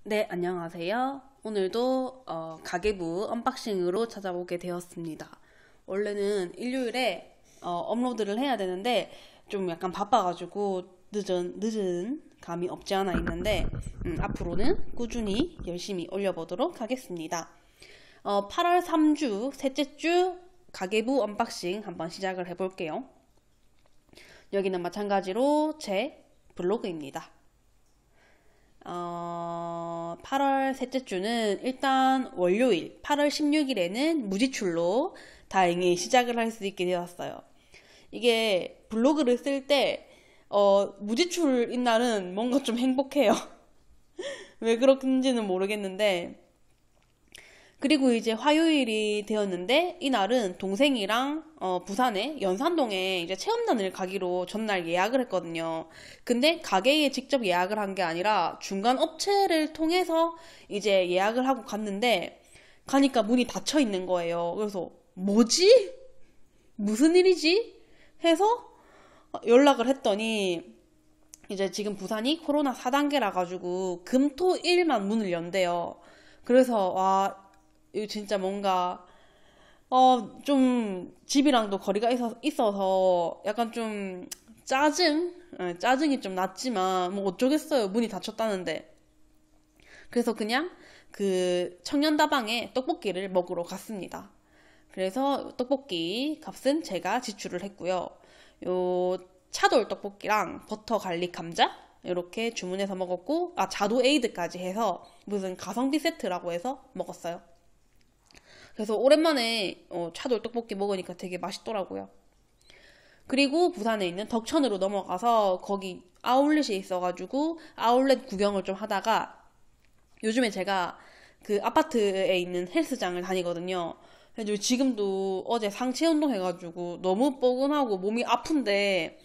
네, 안녕하세요. 오늘도 가계부 언박싱으로 찾아오게 되었습니다. 원래는 일요일에 업로드를 해야 되는데 좀 약간 바빠가지고 늦은 감이 없지 않아 있는데 앞으로는 꾸준히 열심히 올려보도록 하겠습니다. 8월 3주, 셋째 주 가계부 언박싱 한번 시작을 해볼게요. 여기는 마찬가지로 제 블로그입니다. 8월 셋째 주는 일단 월요일 8월 16일에는 무지출로 다행히 시작을 할 수 있게 되었어요. 이게 블로그를 쓸 때 무지출인 날은 뭔가 좀 행복해요. 왜 그런지는 모르겠는데, 그리고 이제 화요일이 되었는데 이날은 동생이랑 부산에 연산동에 이제 체험단을 가기로 전날 예약을 했거든요. 근데 가게에 직접 예약을 한 게 아니라 중간 업체를 통해서 이제 예약을 하고 갔는데 가니까 문이 닫혀 있는 거예요. 그래서 뭐지? 무슨 일이지? 해서 연락을 했더니 이제 지금 부산이 코로나 4단계라 가지고 금, 토, 일만 문을 연대요. 그래서 와, 이거 진짜 뭔가 좀 집이랑도 거리가 있어서 약간 좀 짜증이 좀 났지만 뭐 어쩌겠어요. 문이 닫혔다는데. 그래서 그냥 그 청년다방에 떡볶이를 먹으러 갔습니다. 그래서 떡볶이 값은 제가 지출을 했고요. 요 차돌 떡볶이랑 버터 갈릭 감자 이렇게 주문해서 먹었고, 자도 에이드까지 해서 무슨 가성비 세트라고 해서 먹었어요. 그래서 오랜만에 차돌 떡볶이 먹으니까 되게 맛있더라고요. 그리고 부산에 있는 덕천으로 넘어가서 거기 아울렛이 있어가지고 아울렛 구경을 좀 하다가, 요즘에 제가 그 아파트에 있는 헬스장을 다니거든요. 그래서 지금도 어제 상체 운동 해가지고 너무 뻐근하고 몸이 아픈데,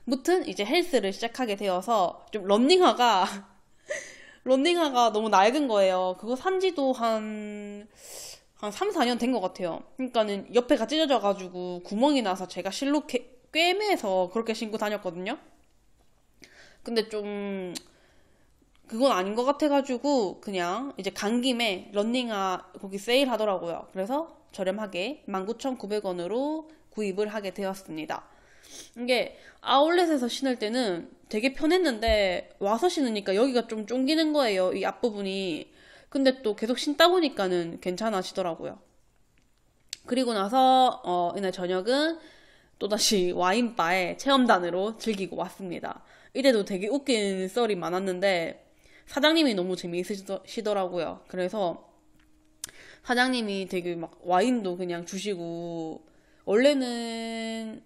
무튼 이제 헬스를 시작하게 되어서 좀 런닝화가 너무 낡은 거예요. 그거 산지도 한 3, 4년 된 것 같아요. 그러니까는 옆에가 찢어져가지고 구멍이 나서 제가 실로 꿰매서 그렇게 신고 다녔거든요. 근데 좀 그건 아닌 것 같아가지고 그냥 이제 간 김에 런닝화 거기 세일 하더라고요. 그래서 저렴하게 19,900원으로 구입을 하게 되었습니다. 이게 아울렛에서 신을 때는 되게 편했는데 와서 신으니까 여기가 좀 쫑기는 거예요. 이 앞부분이. 근데 또 계속 신다 보니까는 괜찮아지더라고요. 그리고 나서 이날 저녁은 또다시 와인바에 체험단으로 즐기고 왔습니다. 이때도 되게 웃긴 썰이 많았는데 사장님이 너무 재미있으시더라고요. 그래서 사장님이 되게 막 와인도 그냥 주시고, 원래는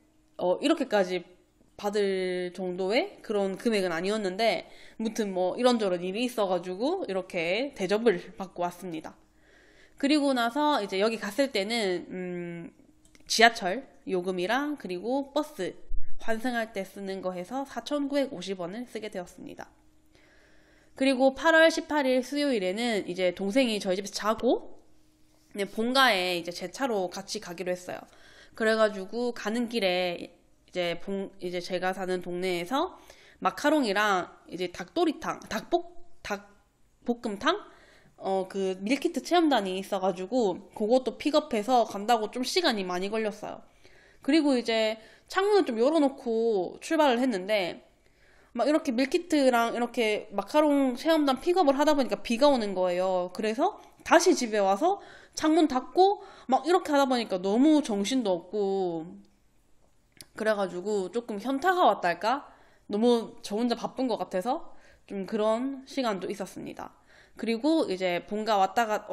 이렇게까지 받을 정도의 그런 금액은 아니었는데 무튼 뭐 이런저런 일이 있어가지고 이렇게 대접을 받고 왔습니다. 그리고 나서 이제 여기 갔을 때는 지하철 요금이랑 그리고 버스 환승할 때 쓰는 거 해서 4,950원을 쓰게 되었습니다. 그리고 8월 18일 수요일에는 이제 동생이 저희 집에서 자고 본가에 이제 제 차로 같이 가기로 했어요. 그래가지고 가는 길에 이제 제가 사는 동네에서 마카롱이랑 이제 닭볶음탕? 그 밀키트 체험단이 있어가지고 그것도 픽업해서 간다고 좀 시간이 많이 걸렸어요. 그리고 이제 창문을 좀 열어놓고 출발을 했는데 막 이렇게 밀키트랑 이렇게 마카롱 체험단 픽업을 하다 보니까 비가 오는 거예요. 그래서 다시 집에 와서 창문 닫고 막 이렇게 하다 보니까 너무 정신도 없고, 그래가지고 조금 현타가 왔달까? 너무 저 혼자 바쁜 것 같아서 좀 그런 시간도 있었습니다. 그리고 이제 본가 왔다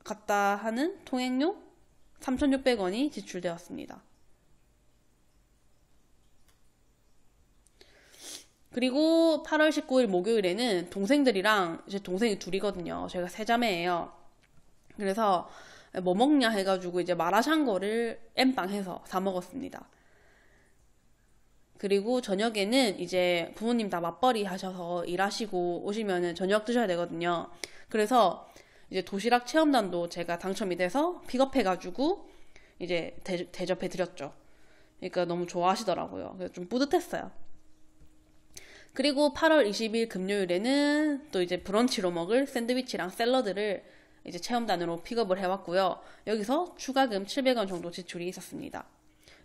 갔다 하는 통행료 3,600원이 지출되었습니다. 그리고 8월 19일 목요일에는 동생들이랑, 이제 동생이 둘이거든요. 제가 세 자매예요. 그래서 뭐 먹냐 해가지고 이제 마라샹궈를 엠빵해서 사 먹었습니다. 그리고 저녁에는 이제 부모님 다 맞벌이 하셔서 일하시고 오시면은 저녁 드셔야 되거든요. 그래서 이제 도시락 체험단도 제가 당첨이 돼서 픽업해가지고 이제 대접해 드렸죠. 그러니까 너무 좋아하시더라고요. 그래서 좀 뿌듯했어요. 그리고 8월 20일 금요일에는 또 이제 브런치로 먹을 샌드위치랑 샐러드를 이제 체험단으로 픽업을 해왔고요. 여기서 추가금 700원 정도 지출이 있었습니다.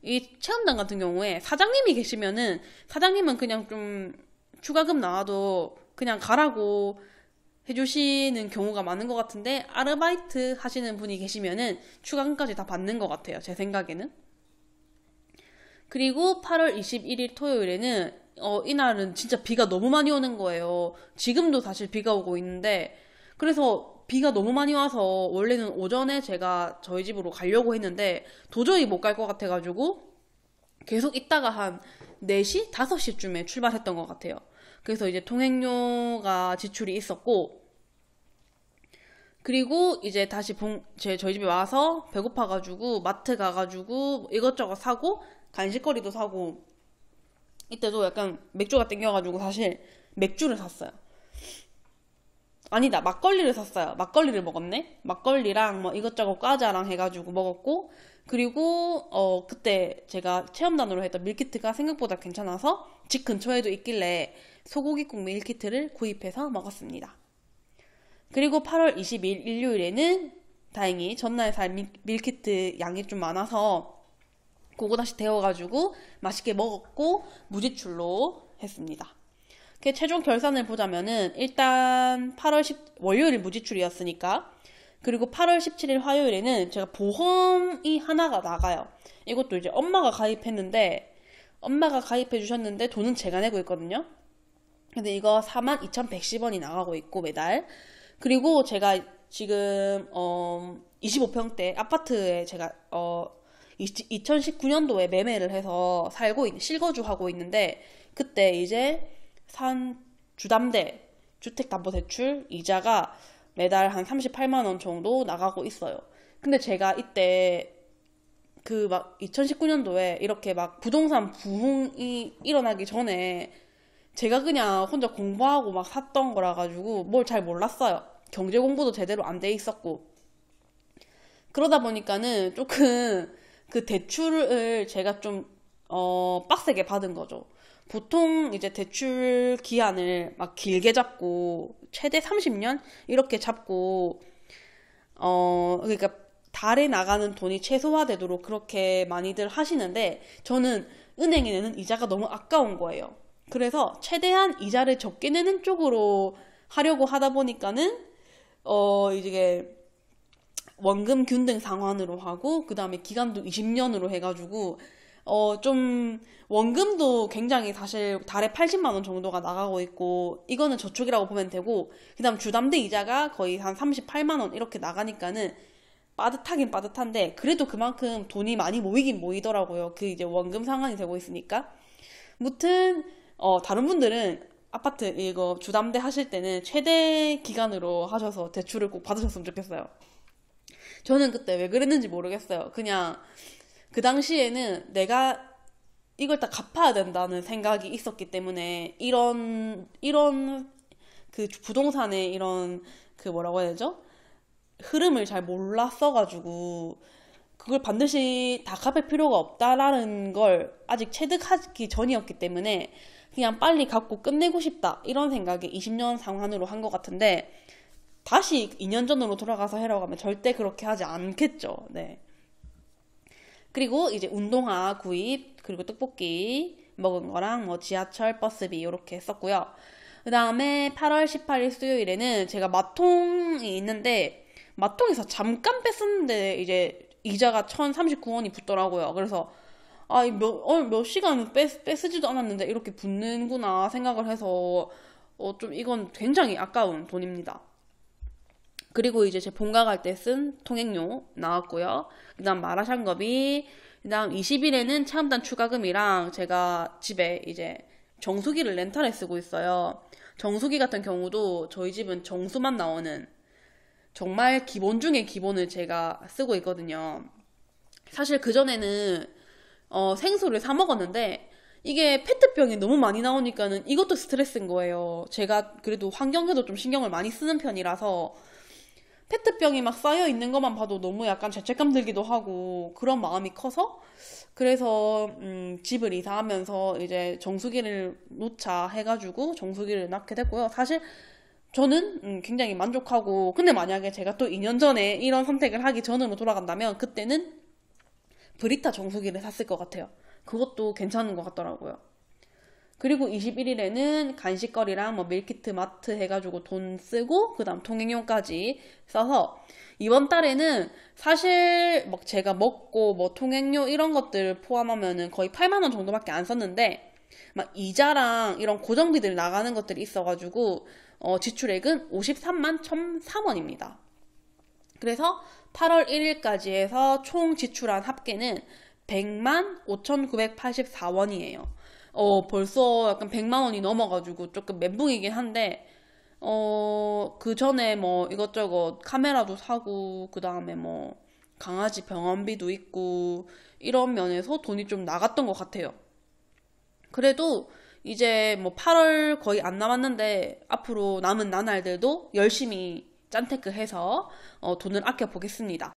이 체험단 같은 경우에 사장님이 계시면은 사장님은 그냥 좀 추가금 나와도 그냥 가라고 해주시는 경우가 많은 것 같은데 아르바이트 하시는 분이 계시면은 추가금까지 다 받는 것 같아요. 제 생각에는. 그리고 8월 21일 토요일에는 이날은 진짜 비가 너무 많이 오는 거예요. 지금도 사실 비가 오고 있는데 그래서 비가 너무 많이 와서 원래는 오전에 제가 저희 집으로 가려고 했는데 도저히 못 갈 것 같아가지고 계속 있다가 한 4시? 5시쯤에 출발했던 것 같아요. 그래서 이제 통행료가 지출이 있었고 그리고 이제 다시 저희 집에 와서 배고파가지고 마트 가가지고 이것저것 사고 간식거리도 사고 이때도 약간 맥주가 땡겨가지고 사실 맥주를 샀어요. 아니다, 막걸리를 샀어요. 막걸리를 먹었네? 막걸리랑 뭐 이것저것 과자랑 해가지고 먹었고 그리고 그때 제가 체험단으로 했던 밀키트가 생각보다 괜찮아서 집 근처에도 있길래 소고기국 밀키트를 구입해서 먹었습니다. 그리고 8월 20일 일요일에는 다행히 전날 살 밀키트 양이 좀 많아서 그거 다시 데워가지고 맛있게 먹었고 무지출로 했습니다. 최종 결산을 보자면은 일단 8월 10 월요일 무지출이었으니까 그리고 8월 17일 화요일에는 제가 보험이 하나가 나가요. 이것도 이제 엄마가 가입했는데 엄마가 가입해 주셨는데 돈은 제가 내고 있거든요. 근데 이거 42,110원이 나가고 있고 매달. 그리고 제가 지금 25평대 아파트에 제가 2019년도에 매매를 해서 실거주하고 있는데 그때 이제 산 주담대 주택담보대출 이자가 매달 한 38만 원 정도 나가고 있어요. 근데 제가 이때 그 막 2019년도에 이렇게 막 부동산 부흥이 일어나기 전에 제가 그냥 혼자 공부하고 막 샀던 거라 가지고 뭘 잘 몰랐어요. 경제 공부도 제대로 안 돼 있었고 그러다 보니까는 조금 그 대출을 제가 좀 빡세게 받은 거죠. 보통 이제 대출 기한을 막 길게 잡고 최대 30년 이렇게 잡고 그러니까 달에 나가는 돈이 최소화되도록 그렇게 많이들 하시는데 저는 은행에 내는 이자가 너무 아까운 거예요. 그래서 최대한 이자를 적게 내는 쪽으로 하려고 하다 보니까는 이게 원금 균등 상환으로 하고 그 다음에 기간도 20년으로 해가지고 좀 원금도 굉장히 사실 달에 80만 원 정도가 나가고 있고 이거는 저축이라고 보면 되고 그 다음 주담대 이자가 거의 한 38만 원 이렇게 나가니까는 빠듯하긴 빠듯한데 그래도 그만큼 돈이 많이 모이긴 모이더라고요. 그 이제 원금 상환이 되고 있으니까. 무튼 다른 분들은 아파트 이거 주담대 하실 때는 최대 기간으로 하셔서 대출을 꼭 받으셨으면 좋겠어요. 저는 그때 왜 그랬는지 모르겠어요. 그냥 그 당시에는 내가 이걸 다 갚아야 된다는 생각이 있었기 때문에 이런 그 부동산의 이런 그 뭐라고 해야 되죠? 흐름을 잘 몰랐어가지고 그걸 반드시 다 갚을 필요가 없다라는 걸 아직 체득하기 전이었기 때문에 그냥 빨리 갚고 끝내고 싶다 이런 생각에 20년 상환으로 한 것 같은데 다시 2년 전으로 돌아가서 해라고 하면 절대 그렇게 하지 않겠죠. 네. 그리고 이제 운동화 구입 그리고 떡볶이 먹은 거랑 뭐 지하철 버스비 이렇게 했었고요. 그 다음에 8월 18일 수요일에는 제가 마통이 있는데 마통에서 잠깐 뺐었는데 이제 이자가 1,039원이 붙더라고요. 그래서 몇 시간 쓰지도 않았는데 이렇게 붙는구나 생각을 해서 좀 이건 굉장히 아까운 돈입니다. 그리고 이제 제 본가 갈 때 쓴 통행료 나왔고요. 그 다음 마라샹궈비, 그 다음 20일에는 체험단 추가금이랑 제가 집에 이제 정수기를 렌탈에 쓰고 있어요. 정수기 같은 경우도 저희 집은 정수만 나오는 정말 기본 중에 기본을 제가 쓰고 있거든요. 사실 그전에는 생수를 사 먹었는데 이게 페트병이 너무 많이 나오니까는 이것도 스트레스인 거예요. 제가 그래도 환경에도 좀 신경을 많이 쓰는 편이라서 페트병이 막 쌓여 있는 것만 봐도 너무 약간 죄책감 들기도 하고 그런 마음이 커서 그래서 집을 이사하면서 이제 정수기를 놓자 해가지고 정수기를 낳게 됐고요. 사실 저는 굉장히 만족하고 근데 만약에 제가 또 2년 전에 이런 선택을 하기 전으로 돌아간다면 그때는 브리타 정수기를 샀을 것 같아요. 그것도 괜찮은 것 같더라고요. 그리고 21일에는 간식거리랑 뭐 밀키트, 마트 해가지고 돈 쓰고 그다음 통행료까지 써서 이번 달에는 사실 막 제가 먹고 뭐 통행료 이런 것들 포함하면은 거의 8만 원 정도밖에 안 썼는데 막 이자랑 이런 고정비들 나가는 것들이 있어가지고 지출액은 53만 1,003원입니다. 그래서 8월 1일까지 해서 총 지출한 합계는 100만 5,984원이에요. 벌써 약간 100만 원이 넘어가지고 조금 멘붕이긴 한데, 그 전에 뭐 이것저것 카메라도 사고, 그 다음에 뭐 강아지 병원비도 있고, 이런 면에서 돈이 좀 나갔던 것 같아요. 그래도 이제 뭐 8월 거의 안 남았는데, 앞으로 남은 나날들도 열심히 짠테크 해서 돈을 아껴 보겠습니다.